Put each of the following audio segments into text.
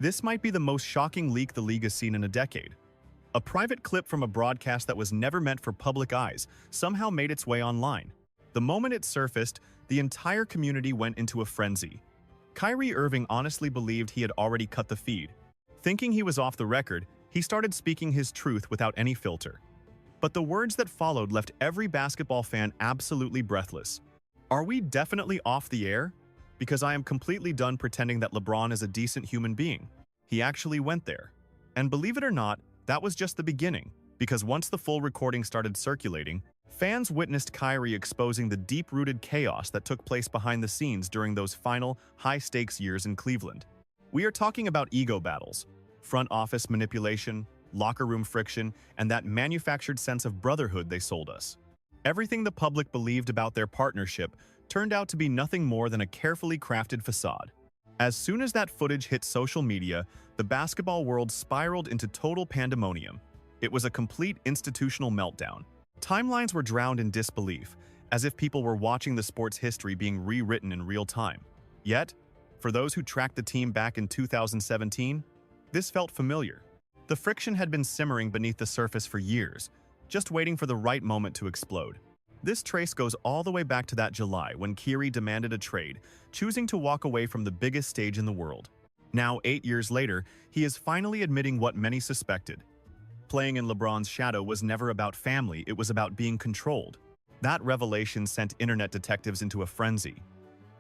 This might be the most shocking leak the league has seen in a decade. A private clip from a broadcast that was never meant for public eyes somehow made its way online. The moment it surfaced, the entire community went into a frenzy. Kyrie Irving honestly believed he had already cut the feed. Thinking he was off the record, he started speaking his truth without any filter. But the words that followed left every basketball fan absolutely breathless. Are we definitely off the air? Because I am completely done pretending that LeBron is a decent human being. He actually went there. And believe it or not, that was just the beginning, because once the full recording started circulating, fans witnessed Kyrie exposing the deep-rooted chaos that took place behind the scenes during those final, high-stakes years in Cleveland. We are talking about ego battles, front office manipulation, locker room friction, and that manufactured sense of brotherhood they sold us. Everything the public believed about their partnership turned out to be nothing more than a carefully crafted facade. As soon as that footage hit social media, the basketball world spiraled into total pandemonium. It was a complete institutional meltdown. Timelines were drowned in disbelief, as if people were watching the sport's history being rewritten in real time. Yet, for those who tracked the team back in 2017, this felt familiar. The friction had been simmering beneath the surface for years, just waiting for the right moment to explode. This trace goes all the way back to that July when Kyrie demanded a trade, choosing to walk away from the biggest stage in the world. Now, 8 years later, he is finally admitting what many suspected. Playing in LeBron's shadow was never about family, it was about being controlled. That revelation sent internet detectives into a frenzy.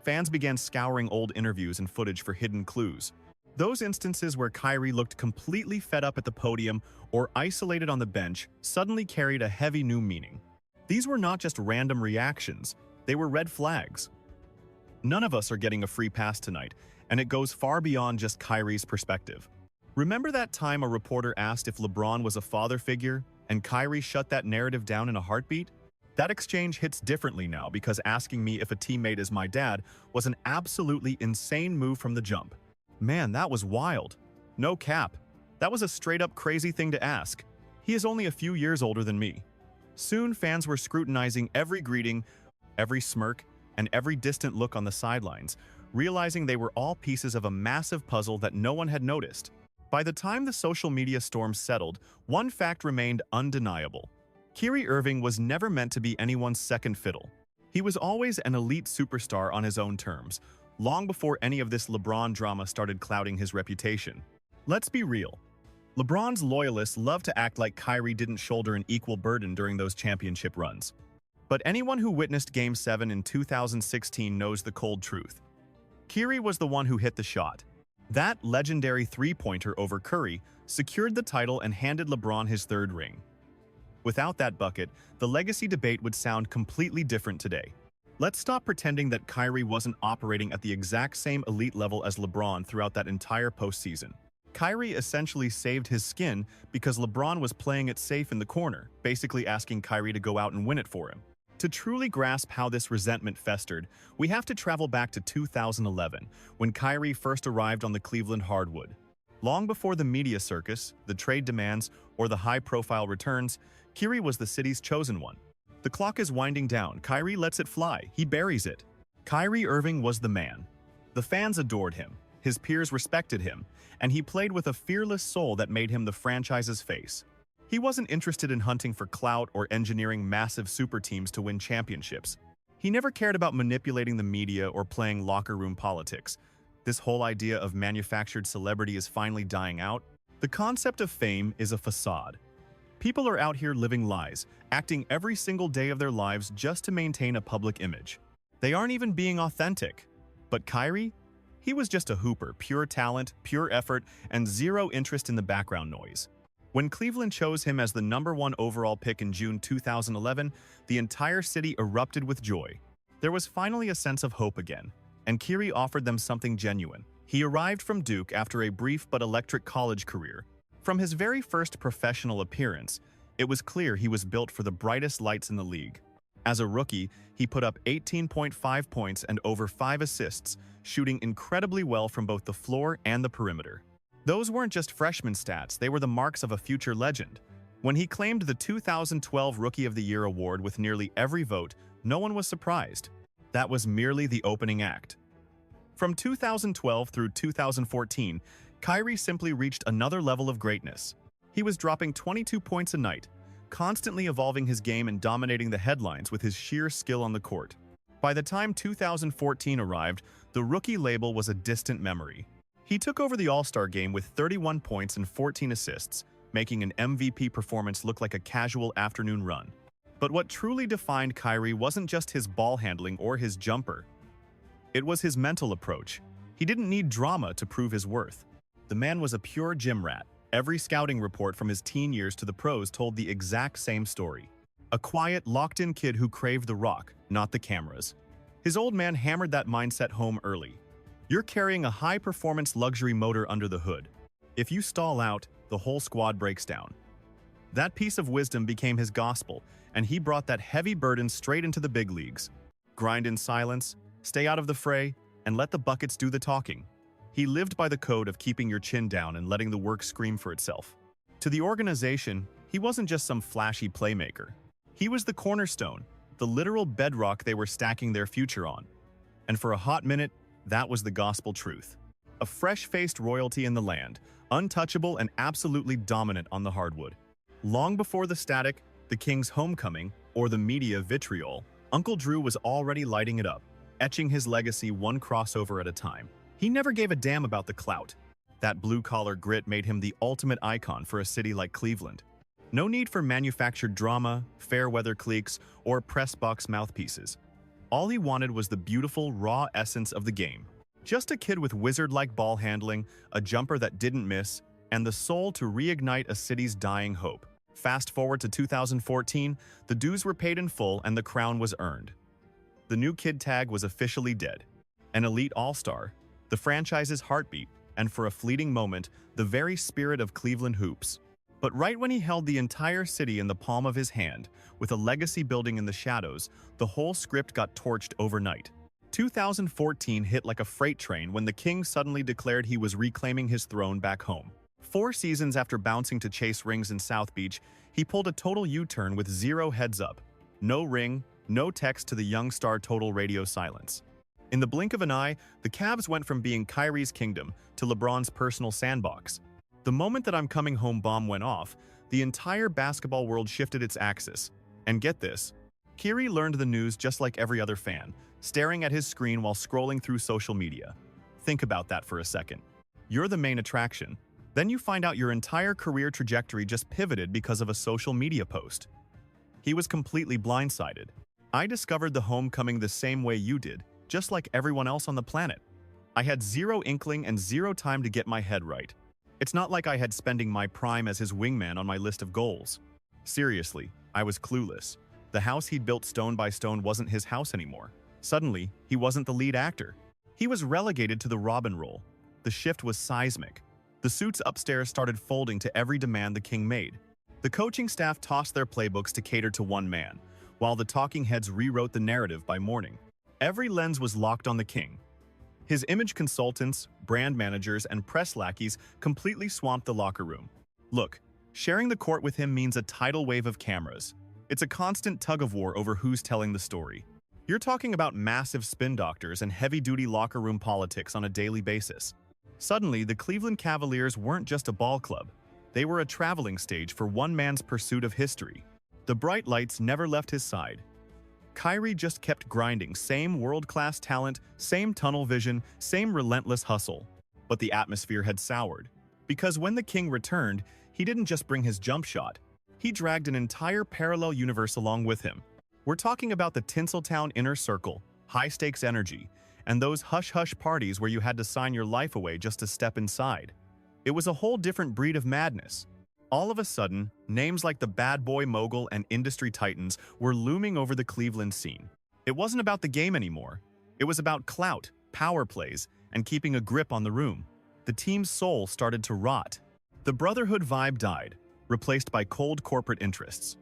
Fans began scouring old interviews and footage for hidden clues. Those instances where Kyrie looked completely fed up at the podium or isolated on the bench suddenly carried a heavy new meaning. These were not just random reactions, they were red flags. None of us are getting a free pass tonight, and it goes far beyond just Kyrie's perspective. Remember that time a reporter asked if LeBron was a father figure, and Kyrie shut that narrative down in a heartbeat? That exchange hits differently now because asking me if a teammate is my dad was an absolutely insane move from the jump. Man, that was wild. No cap. That was a straight-up crazy thing to ask. He is only a few years older than me. Soon, fans were scrutinizing every greeting, every smirk, and every distant look on the sidelines, realizing they were all pieces of a massive puzzle that no one had noticed. By the time the social media storm settled, one fact remained undeniable. Kyrie Irving was never meant to be anyone's second fiddle. He was always an elite superstar on his own terms, long before any of this LeBron drama started clouding his reputation. Let's be real. LeBron's loyalists love to act like Kyrie didn't shoulder an equal burden during those championship runs. But anyone who witnessed Game 7 in 2016 knows the cold truth. Kyrie was the one who hit the shot. That legendary three-pointer over Curry secured the title and handed LeBron his third ring. Without that bucket, the legacy debate would sound completely different today. Let's stop pretending that Kyrie wasn't operating at the exact same elite level as LeBron throughout that entire postseason. Kyrie essentially saved his skin because LeBron was playing it safe in the corner, basically asking Kyrie to go out and win it for him. To truly grasp how this resentment festered, we have to travel back to 2011, when Kyrie first arrived on the Cleveland hardwood. Long before the media circus, the trade demands, or the high-profile returns, Kyrie was the city's chosen one. The clock is winding down. Kyrie lets it fly. He buries it. Kyrie Irving was the man. The fans adored him. His peers respected him, and he played with a fearless soul that made him the franchise's face. He wasn't interested in hunting for clout or engineering massive super teams to win championships. He never cared about manipulating the media or playing locker room politics. This whole idea of manufactured celebrity is finally dying out. The concept of fame is a facade. People are out here living lies, acting every single day of their lives just to maintain a public image. They aren't even being authentic. But Kyrie? He was just a hooper, pure talent, pure effort, and zero interest in the background noise. When Cleveland chose him as the #1 overall pick in June 2011, the entire city erupted with joy. There was finally a sense of hope again, and Kyrie offered them something genuine. He arrived from Duke after a brief but electric college career. From his very first professional appearance, it was clear he was built for the brightest lights in the league. As a rookie, he put up 18.5 points and over 5 assists, shooting incredibly well from both the floor and the perimeter. Those weren't just freshman stats, they were the marks of a future legend. When he claimed the 2012 Rookie of the Year award with nearly every vote, no one was surprised. That was merely the opening act. From 2012 through 2014, Kyrie simply reached another level of greatness. He was dropping 22 points a night, constantly evolving his game and dominating the headlines with his sheer skill on the court. By the time 2014 arrived, the rookie label was a distant memory. He took over the All-Star game with 31 points and 14 assists, making an MVP performance look like a casual afternoon run. But what truly defined Kyrie wasn't just his ball handling or his jumper. It was his mental approach. He didn't need drama to prove his worth. The man was a pure gym rat. Every scouting report from his teen years to the pros told the exact same story. A quiet, locked-in kid who craved the rock, not the cameras. His old man hammered that mindset home early. You're carrying a high-performance luxury motor under the hood. If you stall out, the whole squad breaks down. That piece of wisdom became his gospel, and he brought that heavy burden straight into the big leagues. Grind in silence, stay out of the fray, and let the buckets do the talking. He lived by the code of keeping your chin down and letting the work scream for itself. To the organization, he wasn't just some flashy playmaker. He was the cornerstone, the literal bedrock they were stacking their future on. And for a hot minute, that was the gospel truth. A fresh-faced royalty in the land, untouchable and absolutely dominant on the hardwood. Long before the static, the King's homecoming, or the media vitriol, Uncle Drew was already lighting it up, etching his legacy one crossover at a time. He never gave a damn about the clout. That blue-collar grit made him the ultimate icon for a city like Cleveland. No need for manufactured drama, fair-weather cliques, or press-box mouthpieces. All he wanted was the beautiful, raw essence of the game. Just a kid with wizard-like ball handling, a jumper that didn't miss, and the soul to reignite a city's dying hope. Fast forward to 2014, the dues were paid in full and the crown was earned. The new kid tag was officially dead. An elite all-star, the franchise's heartbeat, and for a fleeting moment, the very spirit of Cleveland hoops. But right when he held the entire city in the palm of his hand, with a legacy building in the shadows, the whole script got torched overnight. 2014 hit like a freight train when the King suddenly declared he was reclaiming his throne back home. 4 seasons after bouncing to chase rings in South Beach, he pulled a total U-turn with 0 heads-up. No ring, no text to the young star, total radio silence. In the blink of an eye, the Cavs went from being Kyrie's kingdom to LeBron's personal sandbox. The moment that "I'm coming home" bomb went off, the entire basketball world shifted its axis. And get this, Kyrie learned the news just like every other fan, staring at his screen while scrolling through social media. Think about that for a second. You're the main attraction. Then you find out your entire career trajectory just pivoted because of a social media post. He was completely blindsided. I discovered the homecoming the same way you did, just like everyone else on the planet. I had 0 inkling and 0 time to get my head right. It's not like I had spending my prime as his wingman on my list of goals. Seriously, I was clueless. The house he'd built stone by stone wasn't his house anymore. Suddenly, he wasn't the lead actor. He was relegated to the Robin role. The shift was seismic. The suits upstairs started folding to every demand the King made. The coaching staff tossed their playbooks to cater to one man, while the talking heads rewrote the narrative by morning. Every lens was locked on the King. His image consultants, brand managers, and press lackeys completely swamped the locker room. Look, sharing the court with him means a tidal wave of cameras. It's a constant tug-of-war over who's telling the story. You're talking about massive spin doctors and heavy-duty locker room politics on a daily basis. Suddenly, the Cleveland Cavaliers weren't just a ball club. They were a traveling stage for one man's pursuit of history. The bright lights never left his side. Kyrie just kept grinding, same world-class talent, same tunnel vision, same relentless hustle. But the atmosphere had soured. Because when the King returned, he didn't just bring his jump shot. He dragged an entire parallel universe along with him. We're talking about the Tinseltown inner circle, high-stakes energy, and those hush-hush parties where you had to sign your life away just to step inside. It was a whole different breed of madness. All of a sudden, names like the bad boy mogul and industry titans were looming over the Cleveland scene. It wasn't about the game anymore. It was about clout, power plays, and keeping a grip on the room. The team's soul started to rot. The brotherhood vibe died, replaced by cold corporate interests.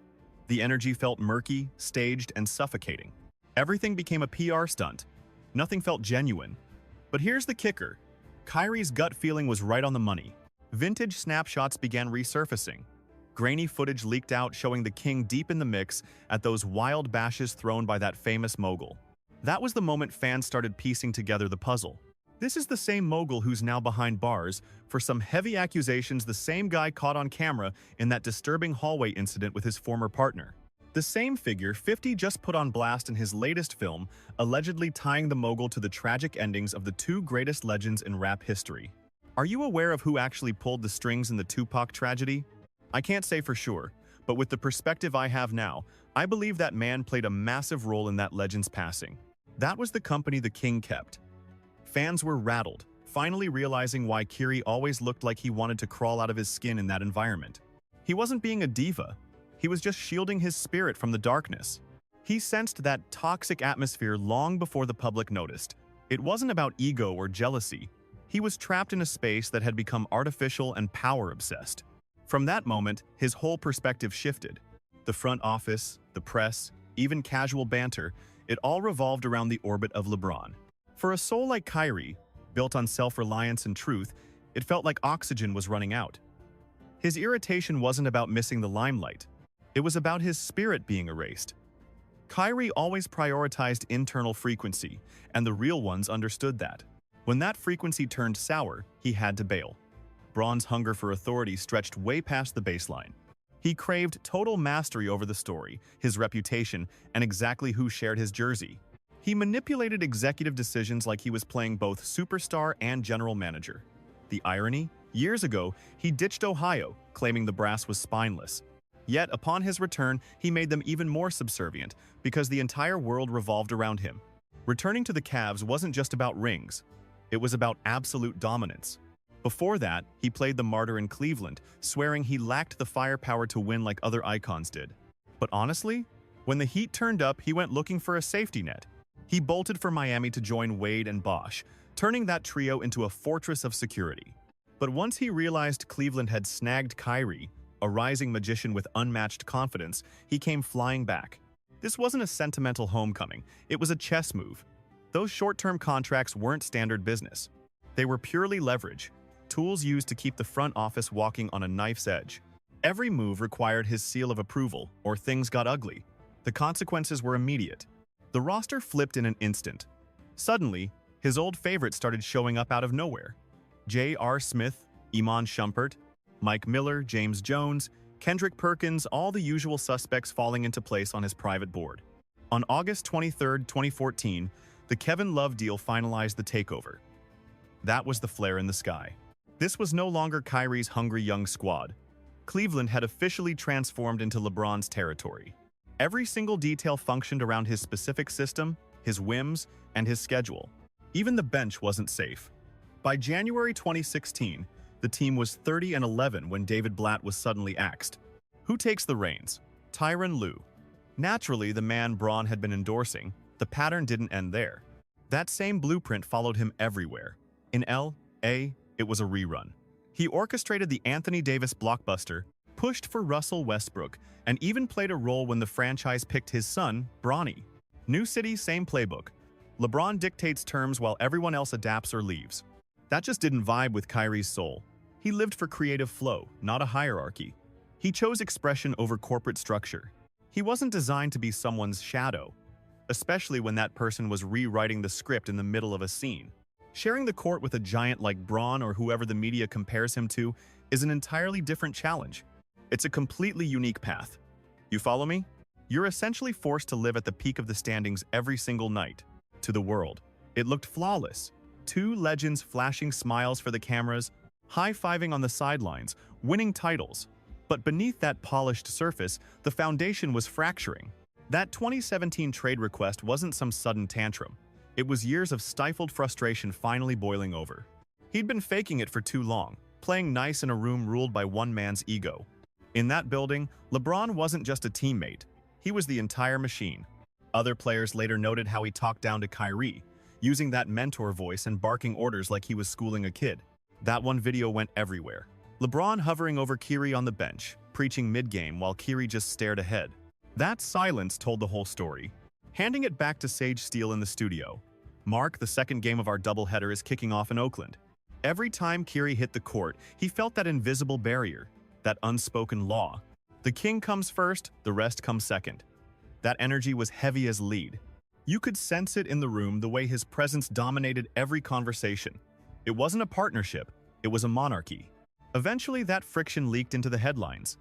The energy felt murky, staged, and suffocating. Everything became a PR stunt. Nothing felt genuine. But here's the kicker. Kyrie's gut feeling was right on the money. Vintage snapshots began resurfacing. Grainy footage leaked out showing the King deep in the mix at those wild bashes thrown by that famous mogul. That was the moment fans started piecing together the puzzle. This is the same mogul who's now behind bars for some heavy accusations, the same guy caught on camera in that disturbing hallway incident with his former partner. The same figure 50 just put on blast in his latest film, allegedly tying the mogul to the tragic endings of the two greatest legends in rap history. Are you aware of who actually pulled the strings in the Tupac tragedy? I can't say for sure, but with the perspective I have now, I believe that man played a massive role in that legend's passing. That was the company the king kept. Fans were rattled, finally realizing why Kyrie always looked like he wanted to crawl out of his skin in that environment. He wasn't being a diva. He was just shielding his spirit from the darkness. He sensed that toxic atmosphere long before the public noticed. It wasn't about ego or jealousy. He was trapped in a space that had become artificial and power-obsessed. From that moment, his whole perspective shifted. The front office, the press, even casual banter, it all revolved around the orbit of LeBron. For a soul like Kyrie, built on self-reliance and truth, it felt like oxygen was running out. His irritation wasn't about missing the limelight. It was about his spirit being erased. Kyrie always prioritized internal frequency, and the real ones understood that. When that frequency turned sour, he had to bail. Bron's hunger for authority stretched way past the baseline. He craved total mastery over the story, his reputation, and exactly who shared his jersey. He manipulated executive decisions like he was playing both superstar and general manager. The irony? Years ago, he ditched Ohio, claiming the brass was spineless. Yet, upon his return, he made them even more subservient because the entire world revolved around him. Returning to the Cavs wasn't just about rings. It was about absolute dominance. Before that, he played the martyr in Cleveland, swearing he lacked the firepower to win like other icons did. But honestly, when the heat turned up, he went looking for a safety net. He bolted for Miami to join Wade and Bosh, turning that trio into a fortress of security. But once he realized Cleveland had snagged Kyrie, a rising magician with unmatched confidence, he came flying back. This wasn't a sentimental homecoming, it was a chess move. Those short-term contracts weren't standard business. They were purely leverage, tools used to keep the front office walking on a knife's edge. Every move required his seal of approval, or things got ugly. The consequences were immediate. The roster flipped in an instant. Suddenly, his old favorites started showing up out of nowhere. J.R. Smith, Iman Shumpert, Mike Miller, James Jones, Kendrick Perkins, all the usual suspects falling into place on his private board. On August 23, 2014, the Kevin Love deal finalized the takeover. That was the flare in the sky. This was no longer Kyrie's hungry young squad. Cleveland had officially transformed into LeBron's territory. Every single detail functioned around his specific system, his whims, and his schedule. Even the bench wasn't safe. By January 2016, the team was 30-11 when David Blatt was suddenly axed. Who takes the reins? Tyronn Lue. Naturally, the man Bron had been endorsing, the pattern didn't end there. That same blueprint followed him everywhere. In L.A., it was a rerun. He orchestrated the Anthony Davis blockbuster, pushed for Russell Westbrook, and even played a role when the franchise picked his son, Bronny. New city, same playbook. LeBron dictates terms while everyone else adapts or leaves. That just didn't vibe with Kyrie's soul. He lived for creative flow, not a hierarchy. He chose expression over corporate structure. He wasn't designed to be someone's shadow, especially when that person was rewriting the script in the middle of a scene. Sharing the court with a giant like Bron or whoever the media compares him to is an entirely different challenge. It's a completely unique path. You follow me? You're essentially forced to live at the peak of the standings every single night. To the world, it looked flawless. Two legends flashing smiles for the cameras, high-fiving on the sidelines, winning titles. But beneath that polished surface, the foundation was fracturing. That 2017 trade request wasn't some sudden tantrum. It was years of stifled frustration finally boiling over. He'd been faking it for too long, playing nice in a room ruled by one man's ego. In that building, LeBron wasn't just a teammate. He was the entire machine. Other players later noted how he talked down to Kyrie, using that mentor voice and barking orders like he was schooling a kid. That one video went everywhere. LeBron hovering over Kyrie on the bench, preaching mid-game while Kyrie just stared ahead. That silence told the whole story. Handing it back to Sage Steele in the studio. Mark, the second game of our doubleheader is kicking off in Oakland. Every time Kyrie hit the court, he felt that invisible barrier, that unspoken law. The king comes first, the rest comes second. That energy was heavy as lead. You could sense it in the room the way his presence dominated every conversation. It wasn't a partnership, it was a monarchy. Eventually, that friction leaked into the headlines.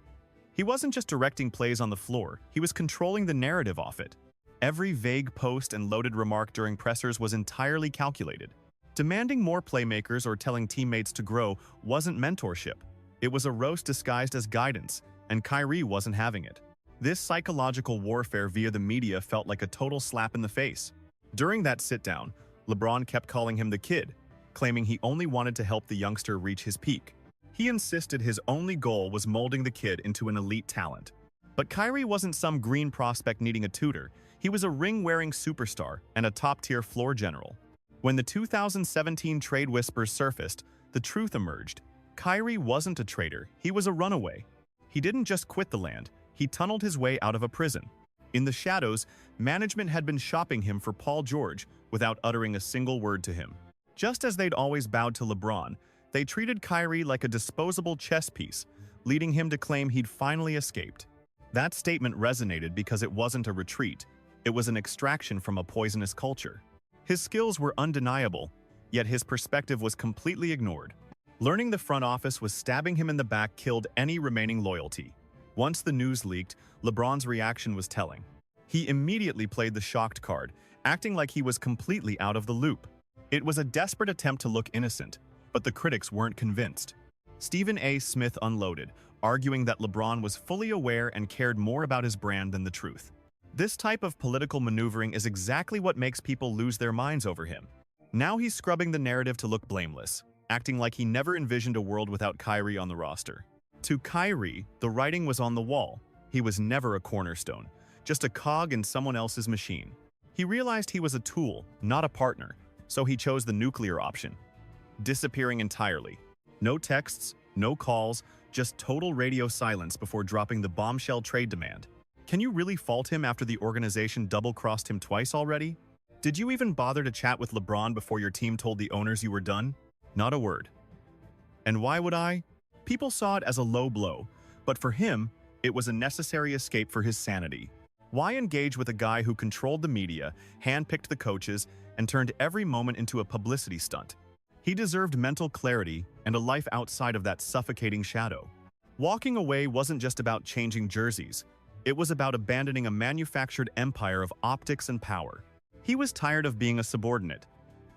He wasn't just directing plays on the floor, he was controlling the narrative off it. Every vague post and loaded remark during pressers was entirely calculated. Demanding more playmakers or telling teammates to grow wasn't mentorship. It was a roast disguised as guidance, and Kyrie wasn't having it. This psychological warfare via the media felt like a total slap in the face. During that sit-down, LeBron kept calling him the kid, claiming he only wanted to help the youngster reach his peak. He insisted his only goal was molding the kid into an elite talent. But Kyrie wasn't some green prospect needing a tutor. He was a ring-wearing superstar and a top-tier floor general. When the 2017 trade whispers surfaced, the truth emerged. Kyrie wasn't a traitor, he was a runaway. He didn't just quit the land, he tunneled his way out of a prison. In the shadows, management had been shopping him for Paul George without uttering a single word to him. Just as they'd always bowed to LeBron, they treated Kyrie like a disposable chess piece, leading him to claim he'd finally escaped. That statement resonated because it wasn't a retreat, it was an extraction from a poisonous culture. His skills were undeniable, yet his perspective was completely ignored. Learning the front office was stabbing him in the back killed any remaining loyalty. Once the news leaked, LeBron's reaction was telling. He immediately played the shocked card, acting like he was completely out of the loop. It was a desperate attempt to look innocent, but the critics weren't convinced. Stephen A. Smith unloaded, arguing that LeBron was fully aware and cared more about his brand than the truth. This type of political maneuvering is exactly what makes people lose their minds over him. Now he's scrubbing the narrative to look blameless, acting like he never envisioned a world without Kyrie on the roster. To Kyrie, the writing was on the wall. He was never a cornerstone, just a cog in someone else's machine. He realized he was a tool, not a partner, so he chose the nuclear option, disappearing entirely. No texts, no calls, just total radio silence before dropping the bombshell trade demand. Can you really fault him after the organization double-crossed him twice already? Did you even bother to chat with LeBron before your team told the owners you were done? Not a word. And why would I? People saw it as a low blow, but for him, it was a necessary escape for his sanity. Why engage with a guy who controlled the media, handpicked the coaches, and turned every moment into a publicity stunt? He deserved mental clarity and a life outside of that suffocating shadow. Walking away wasn't just about changing jerseys. It was about abandoning a manufactured empire of optics and power. He was tired of being a subordinate.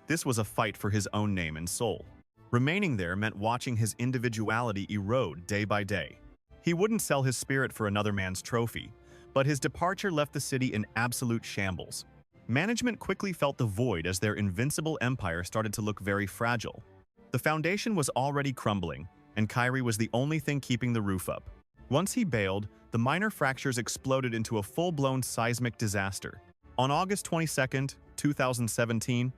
This was a fight for his own name and soul. Remaining there meant watching his individuality erode day by day. He wouldn't sell his spirit for another man's trophy, but his departure left the city in absolute shambles. Management quickly felt the void as their invincible empire started to look very fragile. The foundation was already crumbling, and Kyrie was the only thing keeping the roof up. Once he bailed, the minor fractures exploded into a full-blown seismic disaster. On August 22, 2017,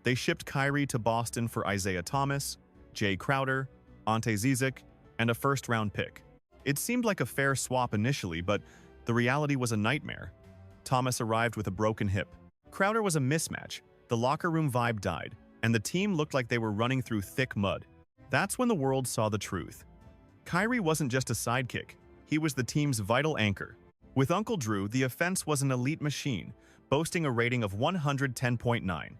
they shipped Kyrie to Boston for Isaiah Thomas, Jay Crowder, Ante Zizic, and a first-round pick. It seemed like a fair swap initially, but the reality was a nightmare. Thomas arrived with a broken hip. Crowder was a mismatch, the locker room vibe died, and the team looked like they were running through thick mud. That's when the world saw the truth. Kyrie wasn't just a sidekick, he was the team's vital anchor. With Uncle Drew, the offense was an elite machine, boasting a rating of 110.9.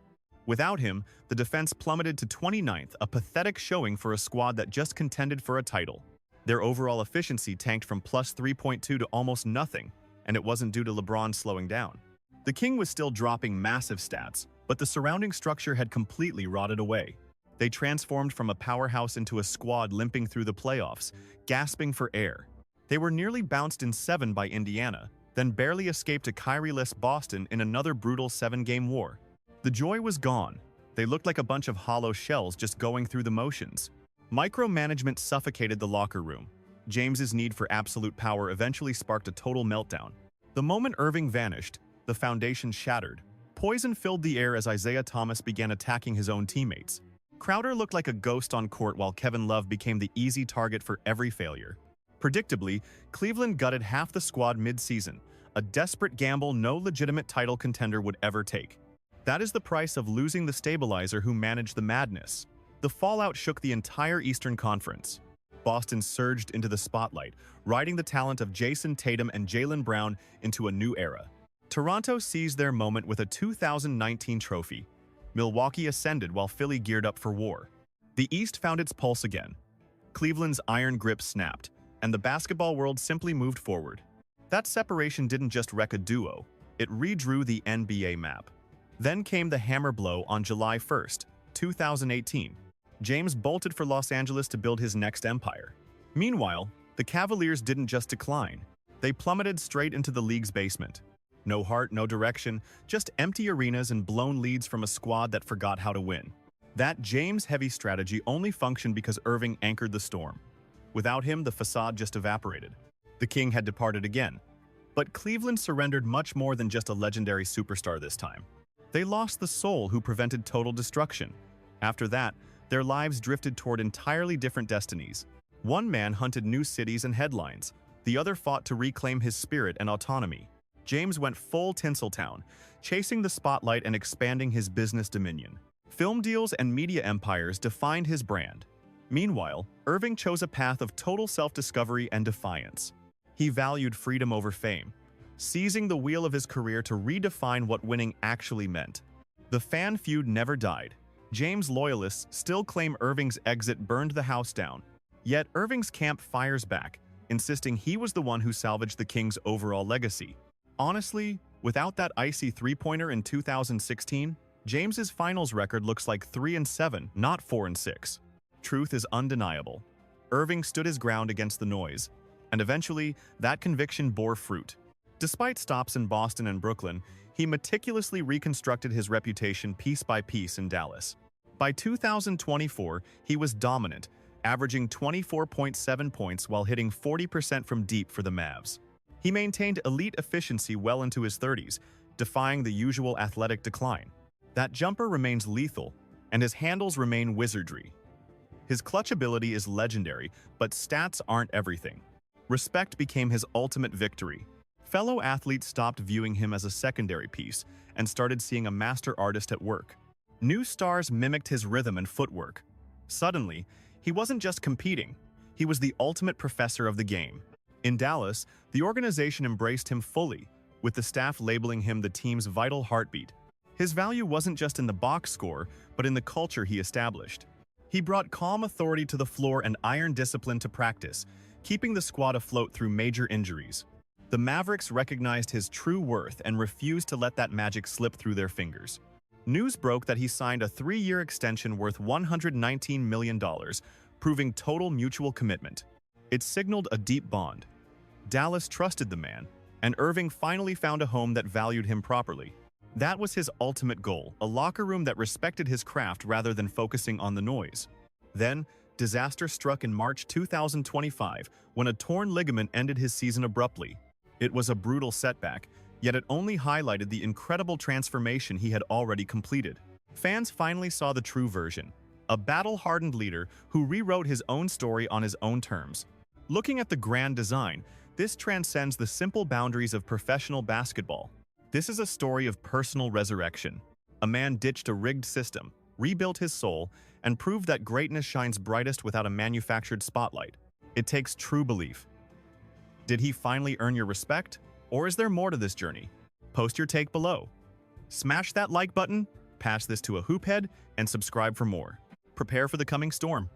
Without him, the defense plummeted to 29th, a pathetic showing for a squad that just contended for a title. Their overall efficiency tanked from plus 3.2 to almost nothing, and it wasn't due to LeBron slowing down. The King was still dropping massive stats, but the surrounding structure had completely rotted away. They transformed from a powerhouse into a squad limping through the playoffs, gasping for air. They were nearly bounced in 7 by Indiana, then barely escaped a Kyrie-less Boston in another brutal 7-game war. The joy was gone. They looked like a bunch of hollow shells just going through the motions. Micromanagement suffocated the locker room. James's need for absolute power eventually sparked a total meltdown. The moment Irving vanished, the foundation shattered. Poison filled the air as Isaiah Thomas began attacking his own teammates. Crowder looked like a ghost on court while Kevin Love became the easy target for every failure. Predictably, Cleveland gutted half the squad mid-season, a desperate gamble no legitimate title contender would ever take. That is the price of losing the stabilizer who managed the madness. The fallout shook the entire Eastern Conference. Boston surged into the spotlight, riding the talent of Jason Tatum and Jaylen Brown into a new era. Toronto seized their moment with a 2019 trophy. Milwaukee ascended while Philly geared up for war. The East found its pulse again. Cleveland's iron grip snapped, and the basketball world simply moved forward. That separation didn't just wreck a duo, it redrew the NBA map. Then came the hammer blow on July 1st, 2018. James bolted for Los Angeles to build his next empire. Meanwhile, the Cavaliers didn't just decline. They plummeted straight into the league's basement. No heart, no direction, just empty arenas and blown leads from a squad that forgot how to win. That James-heavy strategy only functioned because Irving anchored the storm. Without him, the facade just evaporated. The king had departed again. But Cleveland surrendered much more than just a legendary superstar this time. They lost the soul who prevented total destruction. After that, their lives drifted toward entirely different destinies. One man hunted new cities and headlines. The other fought to reclaim his spirit and autonomy. James went full Tinseltown, chasing the spotlight and expanding his business dominion. Film deals and media empires defined his brand. Meanwhile, Irving chose a path of total self-discovery and defiance. He valued freedom over fame, seizing the wheel of his career to redefine what winning actually meant. The fan feud never died. James loyalists still claim Irving's exit burned the house down. Yet Irving's camp fires back, insisting he was the one who salvaged the Kings' overall legacy. Honestly, without that icy three-pointer in 2016, James's finals record looks like 3-7, not 4-6. Truth is undeniable. Irving stood his ground against the noise, and eventually, that conviction bore fruit. Despite stops in Boston and Brooklyn, he meticulously reconstructed his reputation piece by piece in Dallas. By 2024, he was dominant, averaging 24.7 points while hitting 40% from deep for the Mavs. He maintained elite efficiency well into his 30s, defying the usual athletic decline. That jumper remains lethal, and his handles remain wizardry. His clutch ability is legendary, but stats aren't everything. Respect became his ultimate victory. Fellow athletes stopped viewing him as a secondary piece and started seeing a master artist at work. New stars mimicked his rhythm and footwork. Suddenly, he wasn't just competing, he was the ultimate professor of the game. In Dallas, the organization embraced him fully, with the staff labeling him the team's vital heartbeat. His value wasn't just in the box score, but in the culture he established. He brought calm authority to the floor and iron discipline to practice, keeping the squad afloat through major injuries. The Mavericks recognized his true worth and refused to let that magic slip through their fingers. News broke that he signed a 3-year extension worth $119 million, proving total mutual commitment. It signaled a deep bond. Dallas trusted the man, and Irving finally found a home that valued him properly. That was his ultimate goal, a locker room that respected his craft rather than focusing on the noise. Then, disaster struck in March 2025 when a torn ligament ended his season abruptly. It was a brutal setback, yet it only highlighted the incredible transformation he had already completed. Fans finally saw the true version, a battle-hardened leader who rewrote his own story on his own terms. Looking at the grand design, this transcends the simple boundaries of professional basketball. This is a story of personal resurrection. A man ditched a rigged system, rebuilt his soul, and proved that greatness shines brightest without a manufactured spotlight. It takes true belief. Did he finally earn your respect? Or is there more to this journey? Post your take below. Smash that like button, pass this to a hoophead, and subscribe for more. Prepare for the coming storm.